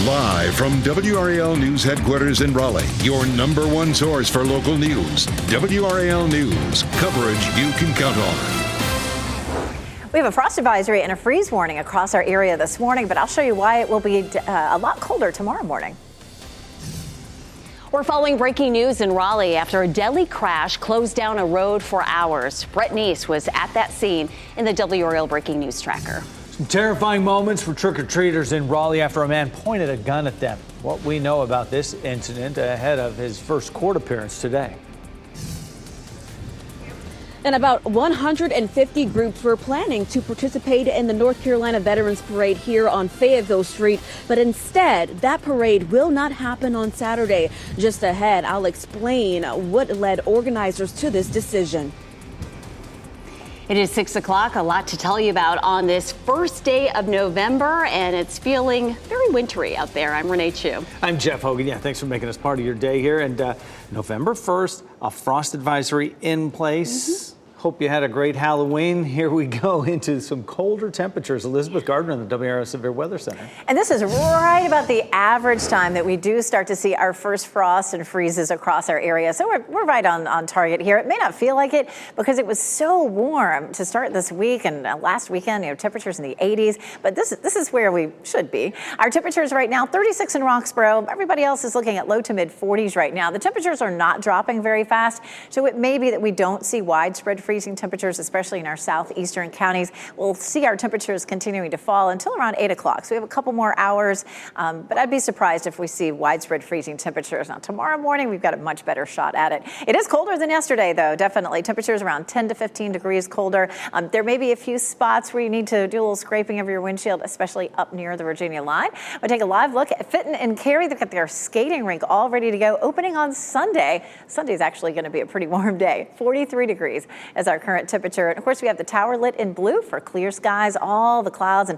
Live from WRAL News Headquarters in Raleigh, your number one source for local news. WRAL News, coverage you can count on. We have a frost advisory and a freeze warning across our area this morning, but I'll show you why it will be a lot colder tomorrow morning. We're following breaking news in Raleigh after a deadly crash closed down a road for hours. Brett Neese was at that scene in the WRAL Breaking News Tracker. Some terrifying moments for trick-or-treaters in Raleigh after a man pointed a gun at them. What we know about this incident ahead of his first court appearance today. And about 150 groups were planning to participate in the North Carolina Veterans Parade here on Fayetteville Street. But instead, that parade will not happen on Saturday. Just ahead, I'll explain what led organizers to this decision. It is 6 o'clock. A lot to tell you about on this first day of November, and it's feeling very wintry out there. I'm Renee Chu. I'm Jeff Hogan. Yeah, thanks for making us part of your day here. And November 1st, a frost advisory in place. Hope you had a great Halloween. Here we go into some colder temperatures. Elizabeth Gardner in the WRAL Severe Weather Center. And this is right about the average time that we do start to see our first frost and freezes across our area. So we're right on target here. It may not feel like it because it was so warm to start this week and last weekend, temperatures in the 80s. But this is where we should be. Our temperatures right now, 36 in Roxborough. Everybody else is looking at low to mid 40s right now. The temperatures are not dropping very fast. So it may be that we don't see widespread freezing temperatures, especially in our southeastern counties. We'll see our temperatures continuing to fall until around 8 o'clock. So we have a couple more hours, but I'd be surprised if we see widespread freezing temperatures. Now, tomorrow morning, we've got a much better shot at it. It is colder than yesterday, though, definitely. Temperatures around 10 to 15 degrees colder. There may be a few spots where you need to do a little scraping of your windshield, especially up near the Virginia line. We'll take a live look at Fitton and Cary. They've got their skating rink all ready to go, opening on Sunday. Sunday's actually going to be a pretty warm day, 43 degrees as our current temperature. And of course, we have the tower lit in blue for clear skies. All the clouds and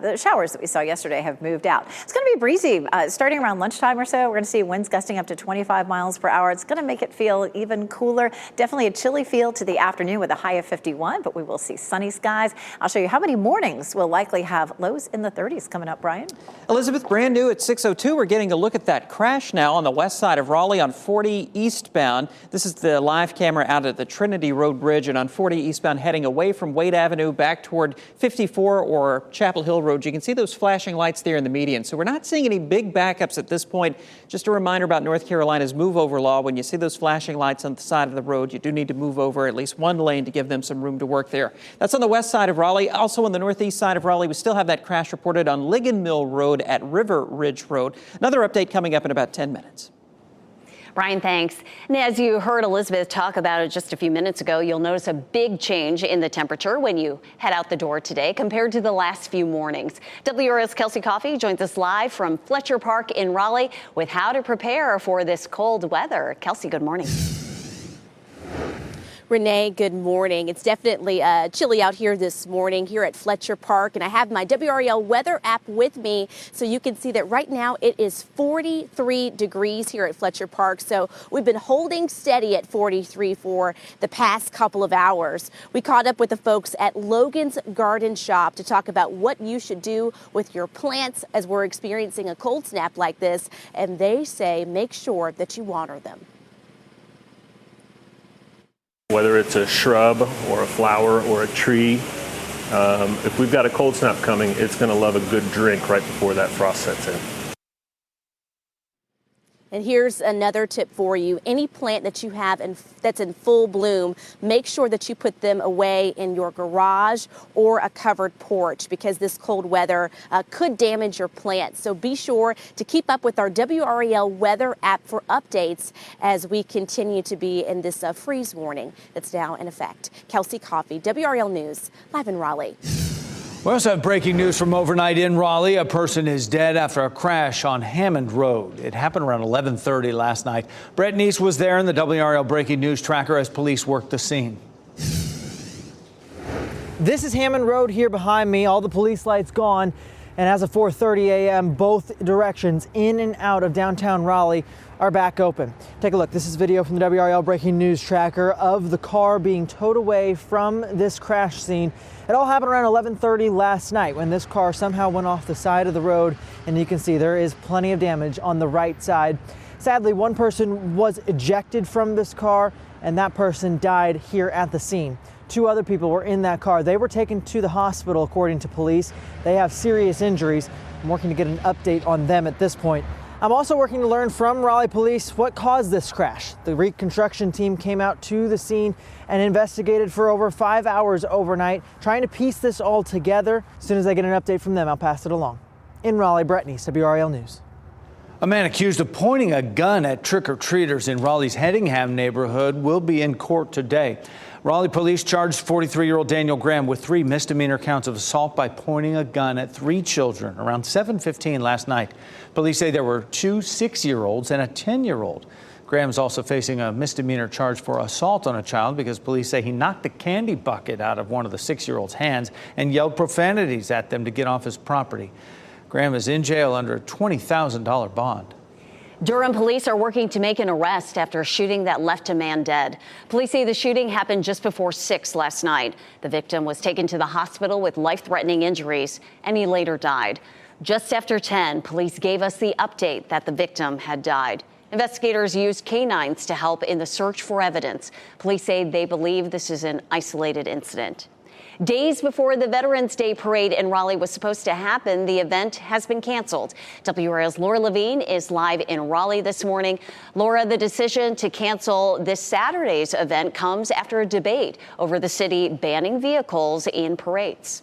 the showers that we saw yesterday have moved out. It's going to be breezy starting around lunchtime or so. We're going to see winds gusting up to 25 miles per hour. It's going to make it feel even cooler. Definitely a chilly feel to the afternoon with a high of 51, but we will see sunny skies. I'll show you how many mornings will likely have lows in the 30s coming up, Brian. Elizabeth, brand new at 6:02. We're getting a look at that crash now on the west side of Raleigh on 40 eastbound. This is the live camera out at the Trinity Road Bridge and on 40 eastbound heading away from Wade Avenue back toward 54 or Chapel Hill Road. You can see those flashing lights there in the median. So we're not seeing any big backups at this point. Just a reminder about North Carolina's move over law. When you see those flashing lights on the side of the road, you do need to move over at least one lane to give them some room to work there. That's on the west side of Raleigh. Also on the northeast side of Raleigh, we still have that crash reported on Ligon Mill Road at River Ridge Road. Another update coming up in about 10 minutes. Brian, thanks. And as you heard Elizabeth talk about it just a few minutes ago, you'll notice a big change in the temperature when you head out the door today compared to the last few mornings. WRAL's Kelsey Coffey joins us live from Fletcher Park in Raleigh with how to prepare for this cold weather. Kelsey, good morning. Renee, good morning. It's definitely chilly out here this morning here at Fletcher Park, and I have my WRAL weather app with me so you can see that right now it is 43 degrees here at Fletcher Park. So we've been holding steady at 43 for the past couple of hours. We caught up with the folks at Logan's Garden Shop to talk about what you should do with your plants as we're experiencing a cold snap like this, and they say make sure that you water them. Whether it's a shrub or a flower or a tree, if we've got a cold snap coming, it's going to love a good drink right before that frost sets in. And here's another tip for you. Any plant that you have that's in full bloom, make sure that you put them away in your garage or a covered porch because this cold weather could damage your plants. So be sure to keep up with our WRAL weather app for updates as we continue to be in this freeze warning that's now in effect. Kelsey Coffey, WRAL News, live in Raleigh. We also have breaking news from overnight in Raleigh. A person is dead after a crash on Hammond Road. It happened around 11:30 last night. Brett Neese was there in the WRAL Breaking News Tracker as police worked the scene. This is Hammond Road here behind me. All the police lights gone. And as of 4:30 a.m., both directions in and out of downtown Raleigh are back open. Take a look. This is video from the WRAL Breaking News Tracker of the car being towed away from this crash scene. It all happened around 11:30 last night when this car somehow went off the side of the road and you can see there is plenty of damage on the right side. Sadly, one person was ejected from this car, and that person died here at the scene. 2 other people were in that car. They were taken to the hospital, according to police. They have serious injuries. I'm working to get an update on them at this point. I'm also working to learn from Raleigh police what caused this crash. The reconstruction team came out to the scene and investigated for over 5 hours overnight, trying to piece this all together. As soon as I get an update from them, I'll pass it along. In Raleigh, Brett Neese, WRAL News. A man accused of pointing a gun at trick-or-treaters in Raleigh's Headingham neighborhood will be in court today. Raleigh police charged 43-year-old Daniel Graham with 3 misdemeanor counts of assault by pointing a gun at 3 children around 7:15 last night. Police say there were 2 6-year-olds and a 10-year-old. Graham's also facing a misdemeanor charge for assault on a child because police say he knocked the candy bucket out of one of the 6-year-old's hands and yelled profanities at them to get off his property. Graham is in jail under a $20,000 bond. Durham police are working to make an arrest after a shooting that left a man dead. Police say the shooting happened just before 6 last night. The victim was taken to the hospital with life-threatening injuries, and he later died. Just after 10, police gave us the update that the victim had died. Investigators used canines to help in the search for evidence. Police say they believe this is an isolated incident. Days before the Veterans Day parade in Raleigh was supposed to happen, the event has been canceled. WRAL's Laura Levine is live in Raleigh this morning. Laura, the decision to cancel this Saturday's event comes after a debate over the city banning vehicles in parades.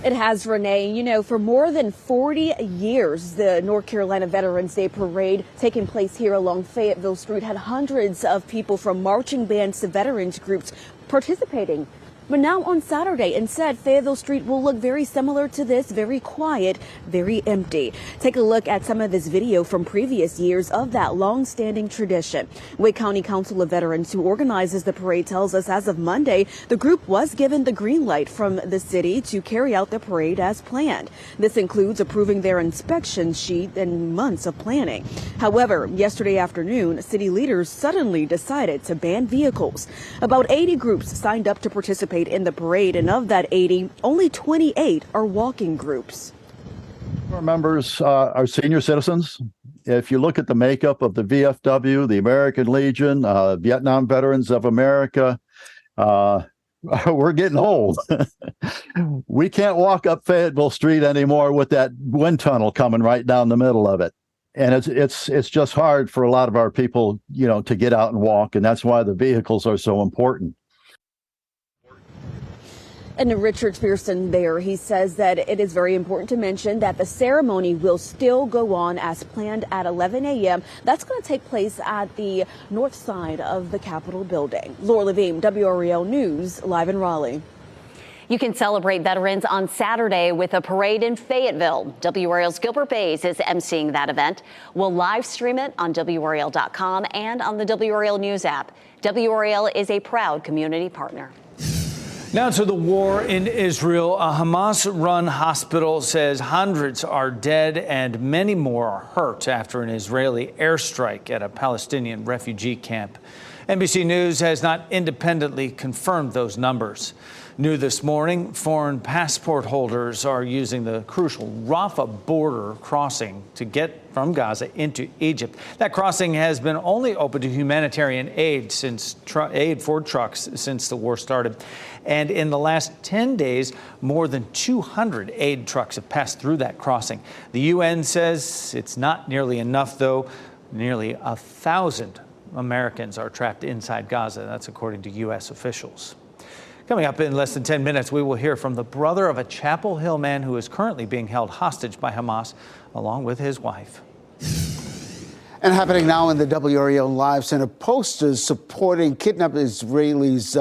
It has, Renee. You know, for more than 40 years, the North Carolina Veterans Day Parade taking place here along Fayetteville Street had hundreds of people from marching bands to veterans groups participating. But now on Saturday, instead, Fayetteville Street will look very similar to this, very quiet, very empty. Take a look at some of this video from previous years of that long-standing tradition. Wake County Council of Veterans, who organizes the parade, tells us as of Monday, the group was given the green light from the city to carry out the parade as planned. This includes approving their inspection sheet and months of planning. However, yesterday afternoon, city leaders suddenly decided to ban vehicles. About 80 groups signed up to participate in the parade, and of that 80, only 28 are walking groups. Our members are senior citizens. If you look at the makeup of the VFW, the American Legion, Vietnam Veterans of America, we're getting old. We can't walk up Fayetteville Street anymore with that wind tunnel coming right down the middle of it. And it's just hard for a lot of our people, to get out and walk, and that's why the vehicles are so important. And Richard Pearson there, he says that it is very important to mention that the ceremony will still go on as planned at 11 a.m. That's going to take place at the north side of the Capitol building. Laura Levine, WRAL News, live in Raleigh. You can celebrate veterans on Saturday with a parade in Fayetteville. WRAL's Gilbert Bays is emceeing that event. We'll live stream it on WRAL.com and on the WRAL News app. WRAL is a proud community partner. Now to the war in Israel. A Hamas-run hospital says hundreds are dead and many more are hurt after an Israeli airstrike at a Palestinian refugee camp. NBC News has not independently confirmed those numbers. New this morning, foreign passport holders are using the crucial Rafah border crossing to get from Gaza into Egypt. That crossing has been only open to humanitarian aid for trucks since the war started. And in the last 10 days, more than 200 aid trucks have passed through that crossing. The UN says it's not nearly enough, though. Nearly 1,000 Americans are trapped inside Gaza. That's according to U.S. officials. Coming up in less than 10 minutes, we will hear from the brother of a Chapel Hill man who is currently being held hostage by Hamas, along with his wife. And happening now in the WRAL Live Center, posters supporting kidnapped Israelis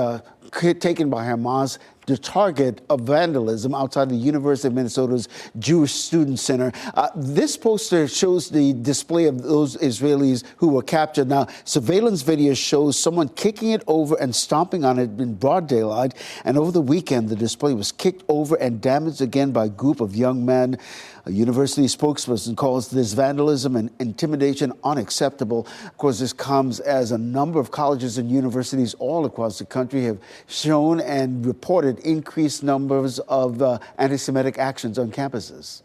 taken by Hamas, the target of vandalism outside the University of Minnesota's Jewish Student Center. This poster shows the display of those Israelis who were captured. Now, surveillance video shows someone kicking it over and stomping on it in broad daylight. And over the weekend, the display was kicked over and damaged again by a group of young men. A university spokesperson calls this vandalism and intimidation unacceptable. Of course, this comes as a number of colleges and universities all across the country have shown and reported reported increased numbers of anti-Semitic actions on campuses.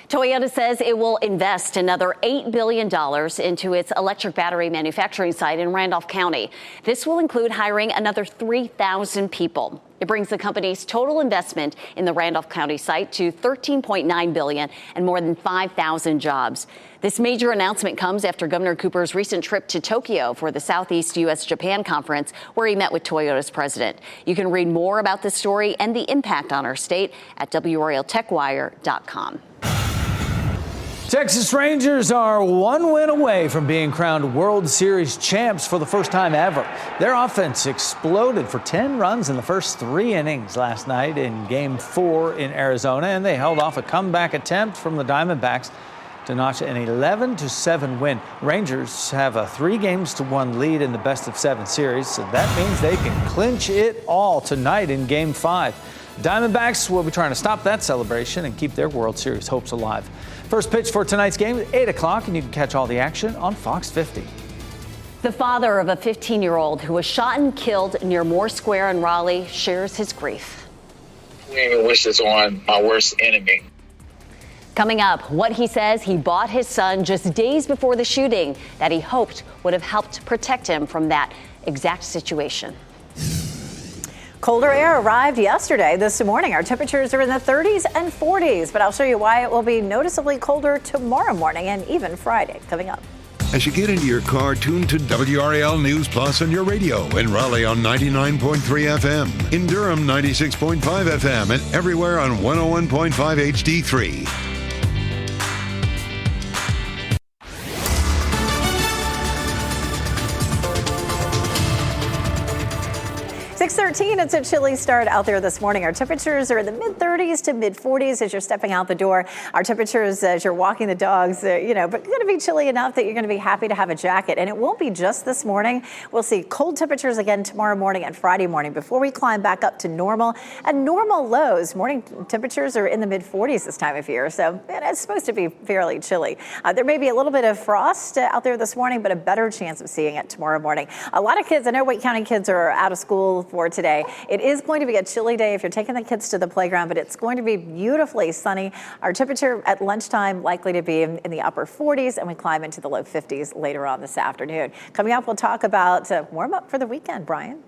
Toyota says it will invest another $8 billion into its electric battery manufacturing site in Randolph County. This will include hiring another 3,000 people. It brings the company's total investment in the Randolph County site to $13.9 billion and more than 5,000 jobs. This major announcement comes after Governor Cooper's recent trip to Tokyo for the Southeast U.S.-Japan Conference, where he met with Toyota's president. You can read more about this story and the impact on our state at WRALTechWire.com. Texas Rangers are one win away from being crowned World Series champs for the first time ever. Their offense exploded for 10 runs in the first 3 innings last night in Game 4 in Arizona, and they held off a comeback attempt from the Diamondbacks to notch an 11-7 win. Rangers have a 3-1 lead in the best-of-7 series, so that means they can clinch it all tonight in Game 5. Diamondbacks will be trying to stop that celebration and keep their World Series hopes alive. First pitch for tonight's game at 8 o'clock, and you can catch all the action on Fox 50. The father of a 15-year-old who was shot and killed near Moore Square in Raleigh shares his grief. I didn't even wish this on my worst enemy. Coming up, what he says he bought his son just days before the shooting that he hoped would have helped protect him from that exact situation. Colder air arrived yesterday. This morning, our temperatures are in the 30s and 40s, but I'll show you why it will be noticeably colder tomorrow morning and even Friday. Coming up. As you get into your car, tune to WRAL News Plus on your radio. In Raleigh on 99.3 FM. In Durham, 96.5 FM. And everywhere on 101.5 HD3. 6:13, it's a chilly start out there this morning. Our temperatures are in the mid-30s to mid-40s as you're stepping out the door. Our temperatures as you're walking the dogs, but going to be chilly enough that you're going to be happy to have a jacket. And it won't be just this morning. We'll see cold temperatures again tomorrow morning and Friday morning before we climb back up to normal. And normal lows, morning temperatures are in the mid-40s this time of year. So it's supposed to be fairly chilly. There may be a little bit of frost out there this morning, but a better chance of seeing it tomorrow morning. A lot of kids, I know Wake County kids are out of school for today. It is going to be a chilly day if you're taking the kids to the playground, but it's going to be beautifully sunny. Our temperature at lunchtime likely to be in the upper 40s, and we climb into the low 50s later on this afternoon. Coming up, we'll talk about warm up for the weekend, Brian.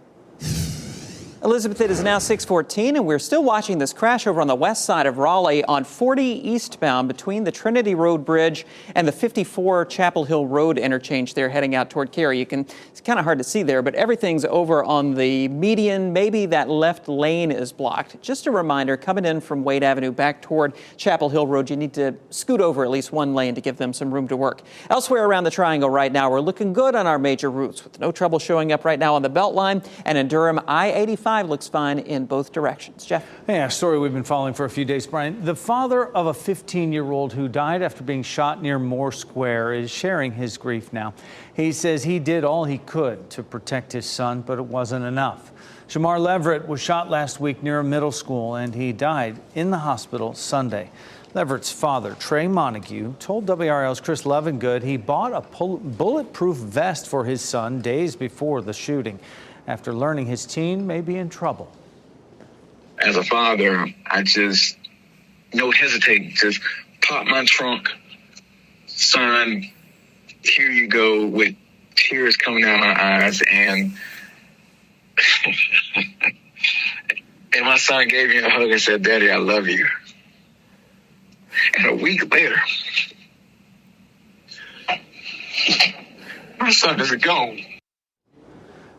Elizabeth, it is now 6:14, and we're still watching this crash over on the west side of Raleigh on 40 eastbound between the Trinity Road Bridge and the 54 Chapel Hill Road interchange there heading out toward Cary. It's kind of hard to see there, but everything's over on the median. Maybe that left lane is blocked. Just a reminder, coming in from Wade Avenue back toward Chapel Hill Road, you need to scoot over at least one lane to give them some room to work. Elsewhere around the triangle right now, we're looking good on our major routes with no trouble showing up right now on the Beltline, and in Durham, I-85 looks fine in both directions. Jeff? Yeah, a story we've been following for a few days, Brian. The father of a 15-year-old who died after being shot near Moore Square is sharing his grief now. He says he did all he could to protect his son, but it wasn't enough. Shamar Leverett was shot last week near a middle school, and he died in the hospital Sunday. Leverett's father, Trey Montague, told WRAL's Chris Lovingood he bought a bulletproof vest for his son days before the shooting, after learning his teen may be in trouble. As a father, I just don't hesitate. Just pop my trunk. Son, here you go, with tears coming out my eyes. And and my son gave me a hug and said, "Daddy, I love you." And a week later, my son is gone.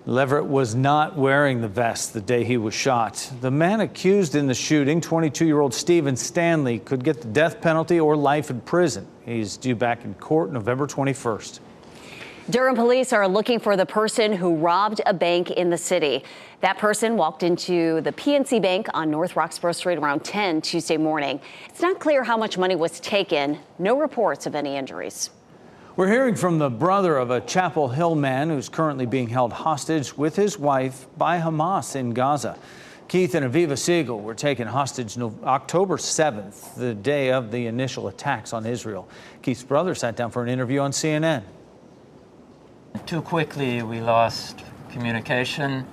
Leverett was not wearing the vest the day he was shot. The man accused in the shooting, 22-year-old Stephen Stanley, could get the death penalty or life in prison. He's due back in court November 21st. Durham police are looking for the person who robbed a bank in the city. That person walked into the PNC Bank on North Roxborough Street around 10 Tuesday morning. It's not clear how much money was taken. No reports of any injuries. We're hearing from the brother of a Chapel Hill man who's currently being held hostage with his wife by Hamas in Gaza. Keith and Aviva Siegel were taken hostage October 7th, the day of the initial attacks on Israel. Keith's brother sat down for an interview on CNN. Too quickly, we lost communication,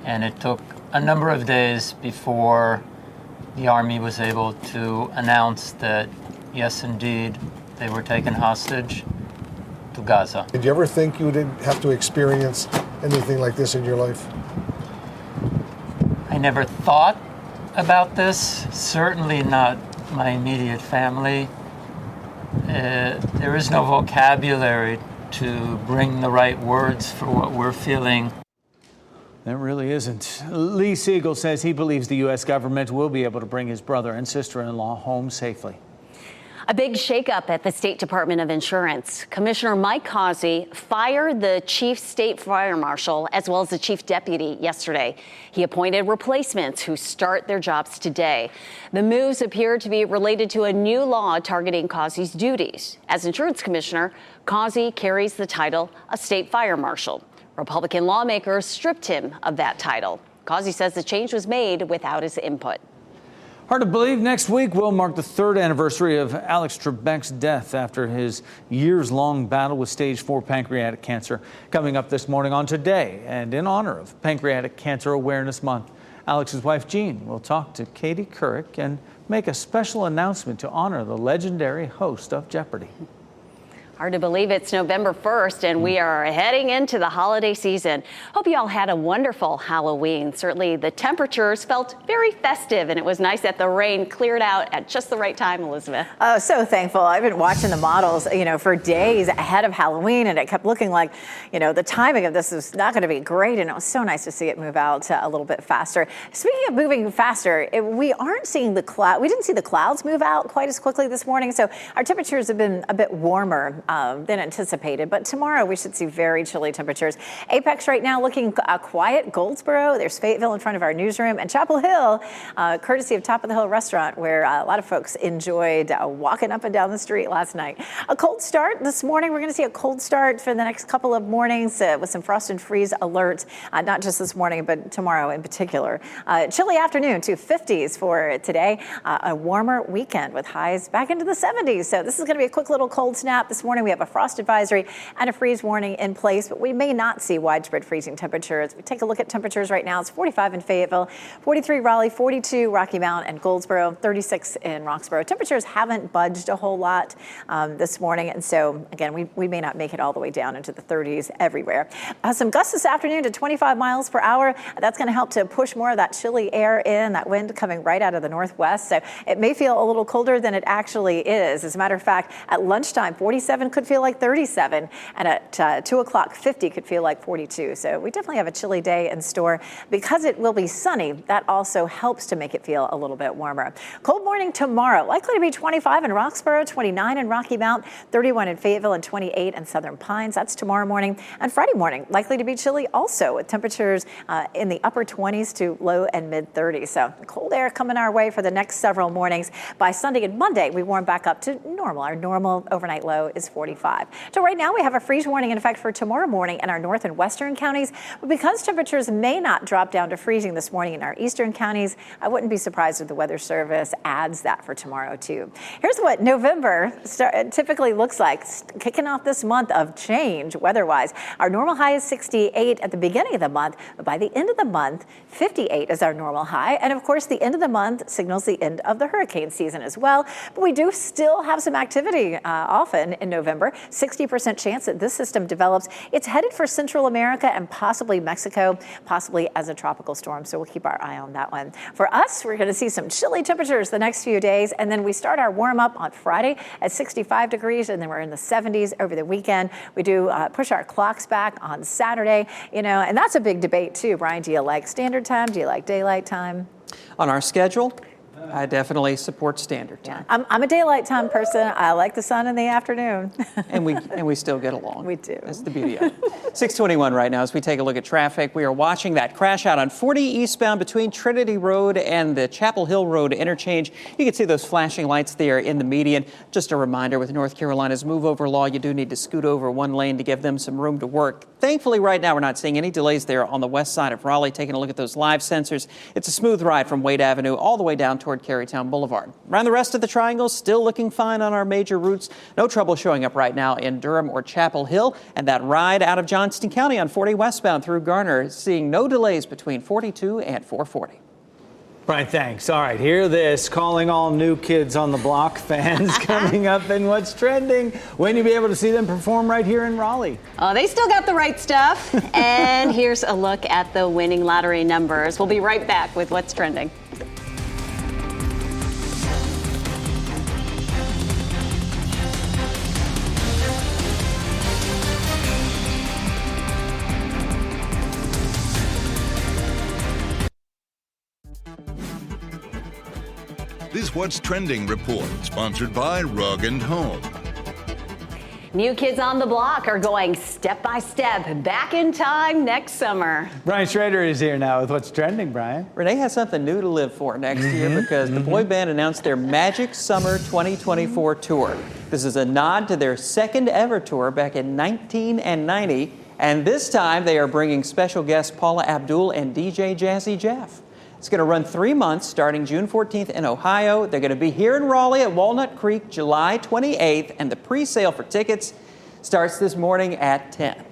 and it took a number of days before the Army was able to announce that, yes, indeed, they were taken hostage to Gaza. Did you ever think you would have to experience anything like this in your life? I never thought about this, certainly not my immediate family. There is no vocabulary to bring the right words for what we're feeling. There really isn't. Lee Siegel says he believes the U.S. government will be able to bring his brother and sister-in-law home safely. A big shakeup at the State Department of Insurance. Commissioner Mike Causey fired the chief state fire marshal as well as the chief deputy yesterday. He appointed replacements who start their jobs today. The moves appear to be related to a new law targeting Causey's duties. As insurance commissioner, Causey carries the title of state fire marshal. Republican lawmakers stripped him of that title. Causey says the change was made without his input. Hard to believe next week will mark the 3rd anniversary of Alex Trebek's death after his years-long battle with stage 4 pancreatic cancer. Coming up this morning on Today, and in honor of Pancreatic Cancer Awareness Month, Alex's wife Jean will talk to Katie Couric and make a special announcement to honor the legendary host of Jeopardy! Hard to believe it's November 1st and we are heading into the holiday season. Hope you all had a wonderful Halloween. Certainly the temperatures felt very festive and it was nice that the rain cleared out at just the right time, Elizabeth. Oh, so thankful. I've been watching the models, for days ahead of Halloween, and it kept looking like, the timing of this is not going to be great, and it was so nice to see it move out a little bit faster. Speaking of moving faster, we aren't seeing the cloud. We didn't see the clouds move out quite as quickly this morning, so our temperatures have been a bit warmer than anticipated. But tomorrow we should see very chilly temperatures. Apex right now looking quiet. Goldsboro, there's Fayetteville in front of our newsroom, and Chapel Hill, courtesy of Top of the Hill restaurant, where a lot of folks enjoyed walking up and down the street last night. A cold start this morning. We're going to see a cold start for the next couple of mornings with some frost and freeze alerts, not just this morning, but tomorrow in particular. Chilly afternoon to 50s for today. A warmer weekend with highs back into the 70s. So this is going to be a quick little cold snap this morning. We have a frost advisory and a freeze warning in place, but we may not see widespread freezing temperatures. We take a look at temperatures right now. It's 45 in Fayetteville, 43 Raleigh, 42 Rocky Mount and Goldsboro, 36 in Roxborough. Temperatures haven't budged a whole lot this morning, and so again, we may not make it all the way down into the 30s everywhere. Some gusts this afternoon to 25 miles per hour. That's going to help to push more of that chilly air in, that wind coming right out of the northwest. So it may feel a little colder than it actually is. As a matter of fact, at lunchtime, 47 could feel like 37, and at 2 o'clock, 50 could feel like 42. So we definitely have a chilly day in store. Because it will be sunny, that also helps to make it feel a little bit warmer. Cold morning tomorrow, likely to be 25 in Roxborough, 29 in Rocky Mount, 31 in Fayetteville, and 28 in Southern Pines. That's tomorrow morning. And Friday morning, likely to be chilly also, with temperatures in the upper 20s to low and mid 30s. So cold air coming our way for the next several mornings. By Sunday and Monday, we warm back up to normal. Our normal overnight low is 45. So right now we have a freeze warning in effect for tomorrow morning in our north and western counties. But because temperatures may not drop down to freezing this morning in our eastern counties, I wouldn't be surprised if the Weather Service adds that for tomorrow too. Here's what November typically looks like, kicking off this month of change weather-wise. Our normal high is 68 at the beginning of the month, but by the end of the month, 58 is our normal high. And of course, the end of the month signals the end of the hurricane season as well. But we do still have some activity often in November. 60% chance that this system develops. It's headed for Central America and possibly Mexico, possibly as a tropical storm. So we'll keep our eye on that one. For us, we're going to see some chilly temperatures the next few days. And then we start our warm up on Friday at 65 degrees. And then we're in the 70s over the weekend. We do push our clocks back on Saturday, and that's a big debate too. Brian, do you like standard time? Do you like daylight time? On our schedule, I definitely support standard time. Yeah. I'm a daylight time person. I like the sun in the afternoon. and we still get along. We do. That's the beauty of it. 6:21 right now as we take a look at traffic. We are watching that crash out on 40 eastbound between Trinity Road and the Chapel Hill Road interchange. You can see those flashing lights there in the median. Just a reminder, with North Carolina's move over law, you do need to scoot over one lane to give them some room to work. Thankfully, right now, we're not seeing any delays there on the west side of Raleigh. Taking a look at those live sensors, it's a smooth ride from Wade Avenue all the way down toward toward Carytown Boulevard. Around the rest of the triangle, still looking fine on our major routes. No trouble showing up right now in Durham or Chapel Hill. And that ride out of Johnston County on 40 westbound through Garner, seeing no delays between 42 and 440. Brian, thanks. All right, hear this. Calling all New Kids on the Block fans coming up in What's Trending. When you'll be able to see them perform right here in Raleigh. Oh, they still got the right stuff. And here's a look at the winning lottery numbers. We'll be right back with What's Trending. This What's Trending report, sponsored by Rug & Home. New Kids on the Block are going step by step back in time next summer. Brian Schrader is here now with What's Trending, Brian. Renee has something new to live for next year because the boy band announced their Magic Summer 2024 tour. This is a nod to their second ever tour back in 1990. And this time they are bringing special guests Paula Abdul and DJ Jazzy Jeff. It's going to run 3 months starting June 14th in Ohio. They're going to be here in Raleigh at Walnut Creek July 28th, and the pre-sale for tickets starts this morning at 10.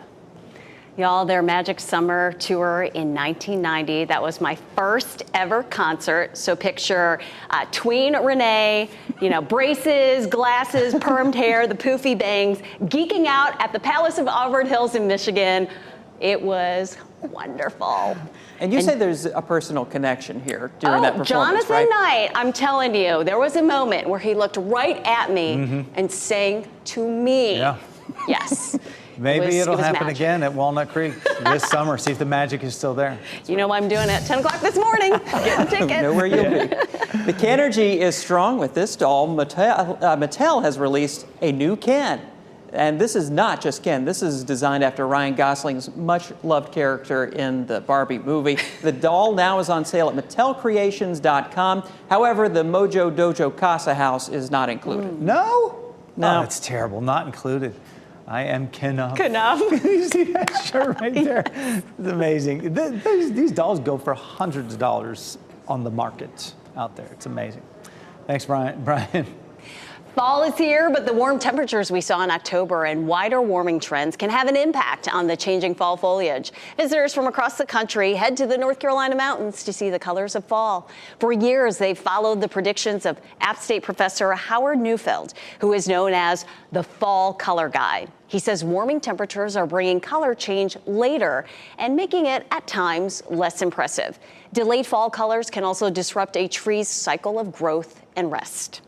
Y'all, their Magic Summer tour in 1990, that was my first ever concert. So picture tween Renee, braces, glasses, permed hair, the poofy bangs, geeking out at the Palace of Auburn Hills in Michigan. It was wonderful. And you say there's a personal connection here during that performance, Jonathan right? Knight, I'm telling you, there was a moment where he looked right at me and sang to me. Yeah. Yes. Maybe it'll happen magic. again at Walnut Creek this summer. See if the magic is still there. You know what I'm doing at 10 o'clock this morning, getting tickets. Know where you'll be. The Canergy is strong with this doll. Mattel has released a new Ken. And this is not just Ken. This is designed after Ryan Gosling's much-loved character in the Barbie movie. The doll now is on sale at MattelCreations.com. However, the Mojo Dojo Casa house is not included. No? No. Oh, that's terrible. Not included. I am Kenup. Kenup. You see that shirt right there? It's amazing. These dolls go for hundreds of dollars on the market out there. It's amazing. Thanks, Brian. Fall is here, but the warm temperatures we saw in October and wider warming trends can have an impact on the changing fall foliage. Visitors from across the country head to the North Carolina mountains to see the colors of fall. For years, they've followed the predictions of App State professor Howard Neufeld, who is known as the fall color guy. He says warming temperatures are bringing color change later and making it, at times, less impressive. Delayed fall colors can also disrupt a tree's cycle of growth and rest.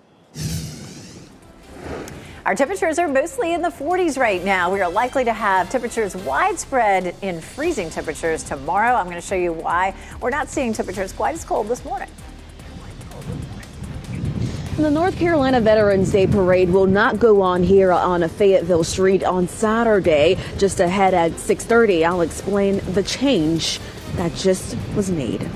Our temperatures are mostly in the 40s right now. We are likely to have temperatures widespread in freezing temperatures tomorrow. I'm going to show you why we're not seeing temperatures quite as cold this morning. The North Carolina Veterans Day Parade will not go on here on Fayetteville Street on Saturday. Just ahead at 6:30, I'll explain the change that just was made.